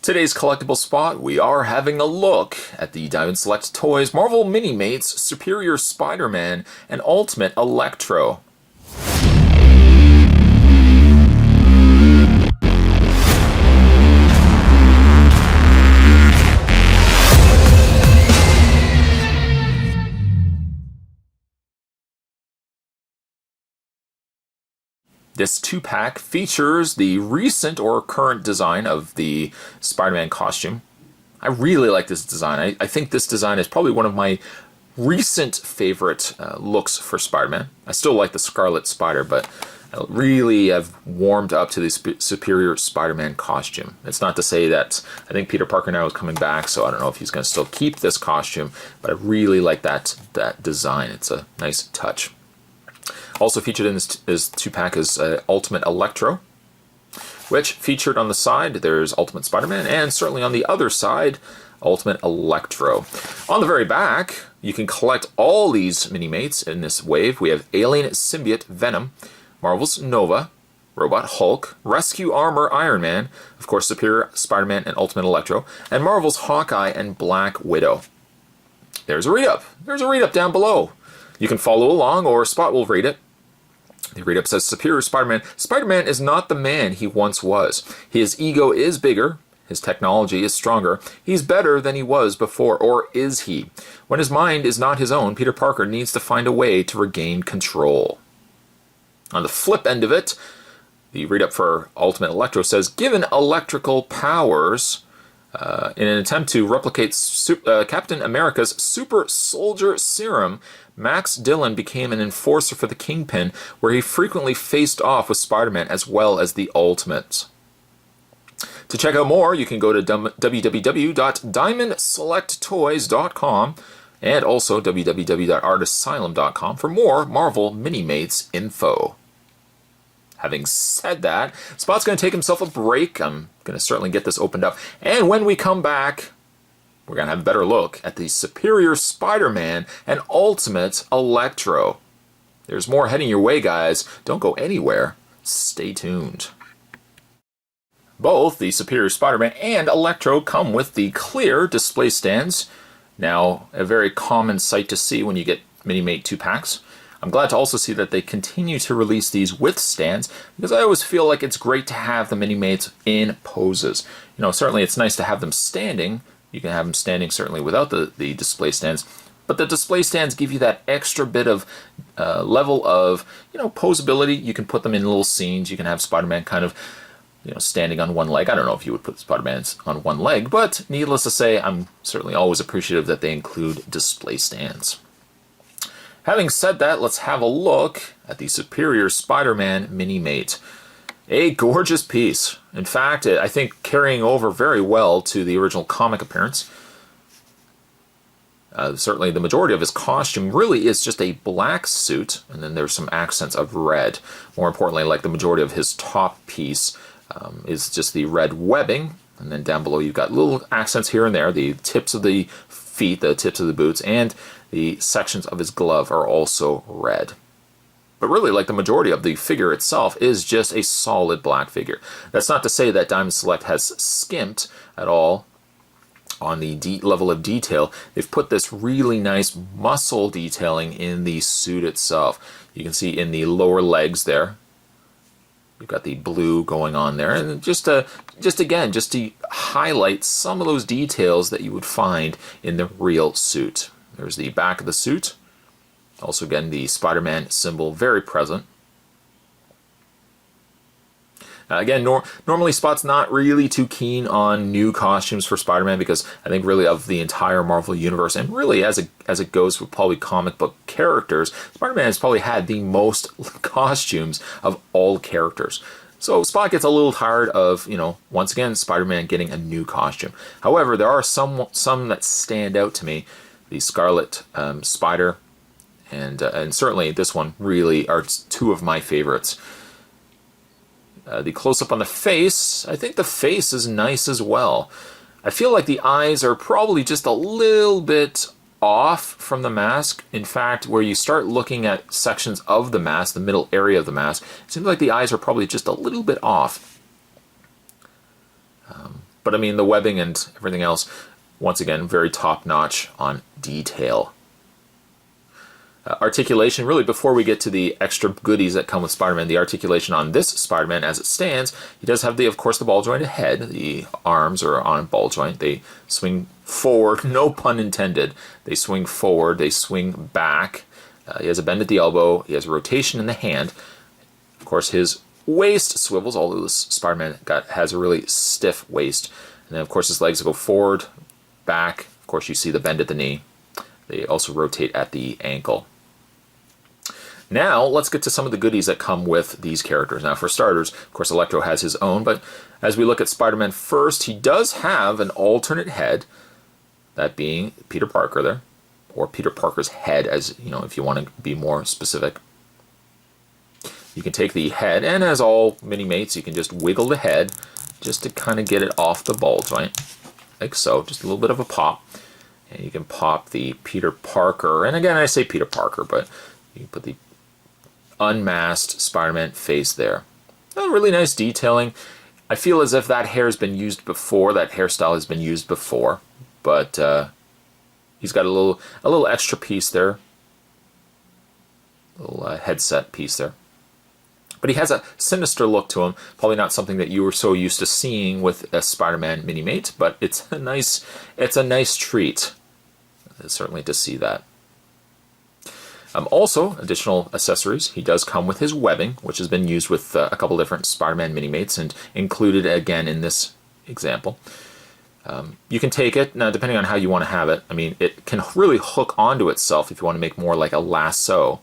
Today's collectible spot, we are having a look at the Diamond Select Toys Marvel Minimates Superior Spider-Man and Ultimate Electro. This 2-pack features the recent or current design of the Spider-Man costume. I really like this design. I think this design is probably one of my recent favorite looks for Spider-Man. I still like the Scarlet Spider, but I really have warmed up to the Superior Spider-Man costume. It's not to say that I think Peter Parker now is coming back, so I don't know if he's going to still keep this costume, but I really like that design. It's a nice touch. Also featured in this 2-pack is Ultimate Electro, which featured on the side, there's Ultimate Spider-Man, and certainly on the other side, Ultimate Electro. On the very back, you can collect all these Minimates in this wave. We have Alien Symbiote Venom, Marvel's Nova, Robot Hulk, Rescue Armor Iron Man, of course Superior Spider-Man and Ultimate Electro, and Marvel's Hawkeye and Black Widow. There's a read-up. There's a read-up down below. You can follow along, or Spot will read it. The read-up says, Superior Spider-Man. Spider-Man is not the man he once was. His ego is bigger. His technology is stronger. He's better than he was before, or is he? When his mind is not his own, Peter Parker needs to find a way to regain control. On the flip end of it, the read-up for Ultimate Electro says, given electrical powers, in an attempt to replicate Captain America's super soldier serum, Max Dillon became an enforcer for the Kingpin, where he frequently faced off with Spider-Man as well as the Ultimates. To check out more, you can go to www.diamondselecttoys.com and also www.artasylum.com for more Marvel Minimates info. Having said that, Spot's going to take himself a break. I'm going to certainly get this opened up. And when we come back, we're going to have a better look at the Superior Spider-Man and Ultimate Electro. There's more heading your way, guys. Don't go anywhere. Stay tuned. Both the Superior Spider-Man and Electro come with the clear display stands. Now, a very common sight to see when you get Minimate 2-packs. I'm glad to also see that they continue to release these with stands, because I always feel like it's great to have the Minimates in poses. You know, certainly it's nice to have them standing. You can have them standing certainly without the display stands, but the display stands give you that extra bit of level of, you know, posability. You can put them in little scenes. You can have Spider-Man kind of, you know, standing on one leg. I don't know if you would put Spider-Man on one leg, but needless to say, I'm certainly always appreciative that they include display stands. Having said that, let's have a look at the Superior Spider-Man Minimate. A gorgeous piece. In fact, I think carrying over very well to the original comic appearance. Certainly the majority of his costume really is just a black suit, and then there's some accents of red. More importantly, like the majority of his top piece is just the red webbing, and then down below you've got little accents here and there, the tips of the feet, the tips of the boots, and the sections of his glove are also red. But really, like the majority of the figure itself is just a solid black figure. That's not to say that Diamond Select has skimped at all on the level of detail. They've put this really nice muscle detailing in the suit itself. You can see in the lower legs there, you've got the blue going on there, and just to highlight some of those details that you would find in the real suit. There's the back of the suit. Also, again, the Spider-Man symbol very present. Again, normally Spot's not really too keen on new costumes for Spider-Man, because I think really of the entire Marvel Universe, and really as it goes with probably comic book characters, Spider-Man has probably had the most costumes of all characters. So Spot gets a little tired of, you know, once again, Spider-Man getting a new costume. However, there are some that stand out to me. The Scarlet Spider and certainly this one really are two of my favorites. The close-up on the face, I think the face is nice as well. I feel like the eyes are probably just a little bit off from the mask. In fact, where you start looking at sections of the mask, the middle area of the mask, it seems like the eyes are probably just a little bit off. But I mean, the webbing and everything else, once again, very top-notch on detail. Articulation, really, before we get to the extra goodies that come with Spider-Man, the articulation on this Spider-Man as it stands, he does have, of course, the ball-jointed head. The arms are on a ball joint. They swing forward, no pun intended. They swing forward, they swing back. He has a bend at the elbow. He has a rotation in the hand. Of course, his waist swivels, although this Spider-Man has a really stiff waist. And then, of course, his legs go forward, back. Of course, you see the bend at the knee. They also rotate at the ankle. Now, let's get to some of the goodies that come with these characters. Now, for starters, of course, Electro has his own, but as we look at Spider-Man first, he does have an alternate head, that being Peter Parker there, or Peter Parker's head, as you know, if you want to be more specific. You can take the head, and as all Minimates, you can just wiggle the head just to kind of get it off the ball joint, like so, just a little bit of a pop. And you can pop the Peter Parker, and again, I say Peter Parker, but you can put the unmasked Spider-Man face there. Really nice detailing. I feel as if that hair has been used before, that hairstyle has been used before, but he's got a little extra piece there, a little headset piece there. But he has a sinister look to him, probably not something that you were so used to seeing with a Spider-Man Minimate, but it's a nice treat, certainly, to see that. Also, additional accessories. He does come with his webbing, which has been used with a couple different Spider-Man Minimates and included again in this example. You can take it, now depending on how you want to have it, I mean, it can really hook onto itself if you want to make more like a lasso.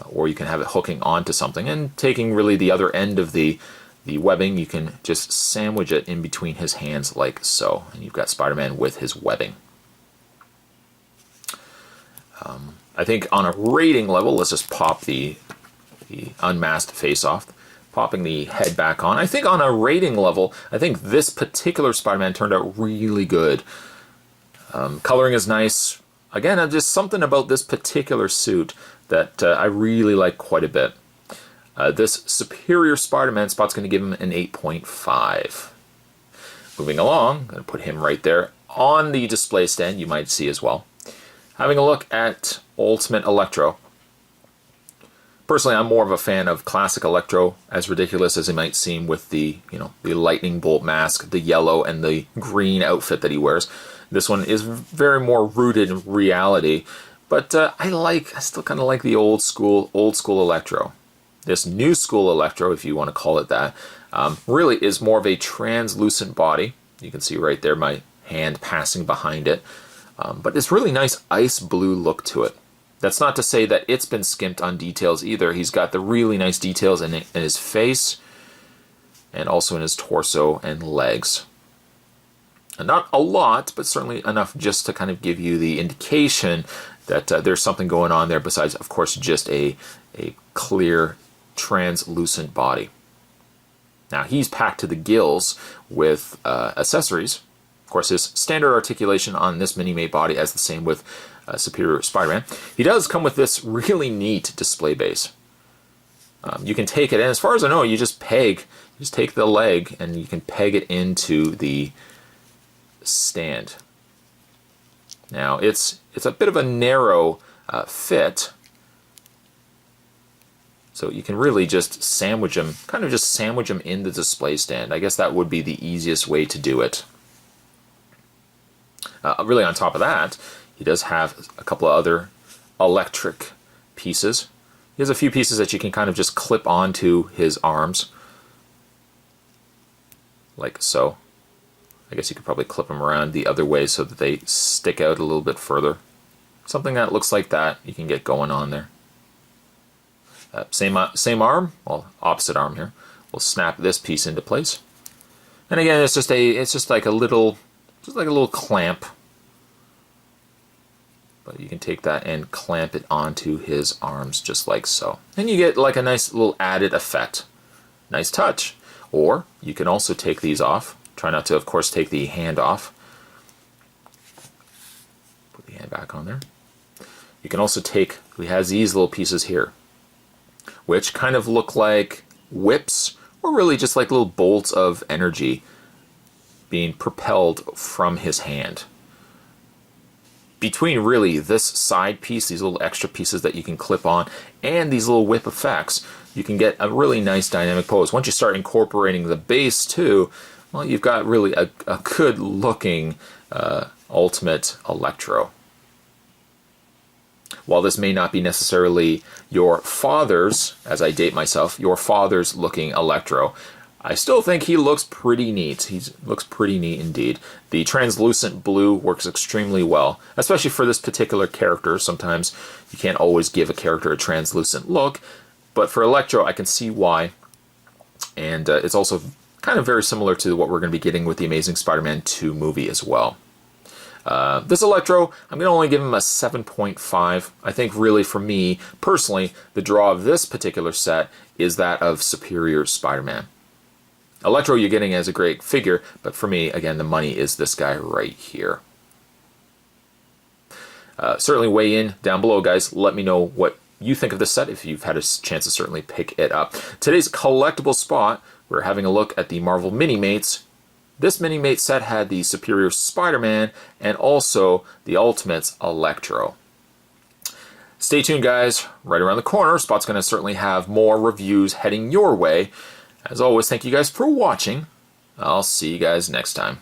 Or you can have it hooking onto something, and taking really the other end of the webbing, you can just sandwich it in between his hands like so. And you've got Spider-Man with his webbing. I think on a rating level, let's just pop the unmasked face off, popping the head back on. I think on a rating level, I think this particular Spider-Man turned out really good. Coloring is nice. Again, just something about this particular suit that I really like quite a bit. This Superior Spider-Man spot's going to give him an 8.5. Moving along, I'm going to put him right there on the display stand, you might see as well. Having a look at Ultimate Electro. Personally, I'm more of a fan of classic Electro, as ridiculous as it might seem with the lightning bolt mask, the yellow and the green outfit that he wears. This one is very more rooted in reality, but I still kind of like the old school Electro. This new school Electro, if you want to call it that, really is more of a translucent body. You can see right there my hand passing behind it. But it's really nice ice blue look to it. That's not to say that it's been skimped on details either. He's got the really nice details in his face and also in his torso and legs. And not a lot, but certainly enough just to kind of give you the indication that there's something going on there besides, of course, just a clear, translucent body. Now, he's packed to the gills with accessories. Of course, his standard articulation on this Minimate body is the same with Superior Spider-Man. He does come with this really neat display base. You can take it, and as far as I know, you just take the leg and you can peg it into the stand. Now, it's a bit of a narrow fit, so you can really just sandwich them, in the display stand. I guess that would be the easiest way to do it. Really, on top of that, he does have a couple of other electric pieces. He has a few pieces that you can kind of just clip onto his arms, like so. I guess you could probably clip them around the other way so that they stick out a little bit further. Something that looks like that you can get going on there. Same arm, well, opposite arm here. We'll snap this piece into place, and again, it's just like a little clamp. But you can take that and clamp it onto his arms just like so. And you get like a nice little added effect. Nice touch. Or you can also take these off. Try not to, of course, take the hand off. Put the hand back on there. You can also he has these little pieces here, which kind of look like whips, or really just like little bolts of energy being propelled from his hand. Between really this side piece, these little extra pieces that you can clip on, and these little whip effects, you can get a really nice dynamic pose. Once you start incorporating the base too, well, you've got really a good looking Ultimate Electro. While this may not be necessarily your father's, as I date myself, your father's looking Electro, I still think he looks pretty neat. He looks pretty neat indeed. The translucent blue works extremely well, especially for this particular character. Sometimes you can't always give a character a translucent look, but for Electro, I can see why. And it's also kind of very similar to what we're going to be getting with the Amazing Spider-Man 2 movie as well. This Electro, I'm going to only give him a 7.5. I think really for me, personally, the draw of this particular set is that of Superior Spider-Man. Electro you're getting as a great figure, but for me, again, the money is this guy right here. Certainly weigh in down below, guys. Let me know what you think of this set, if you've had a chance to certainly pick it up. Today's collectible spot, we're having a look at the Marvel Minimates. This Minimate set had the Superior Spider-Man and also the Ultimates Electro. Stay tuned, guys. Right around the corner, Spot's going to certainly have more reviews heading your way. As always, thank you guys for watching. I'll see you guys next time.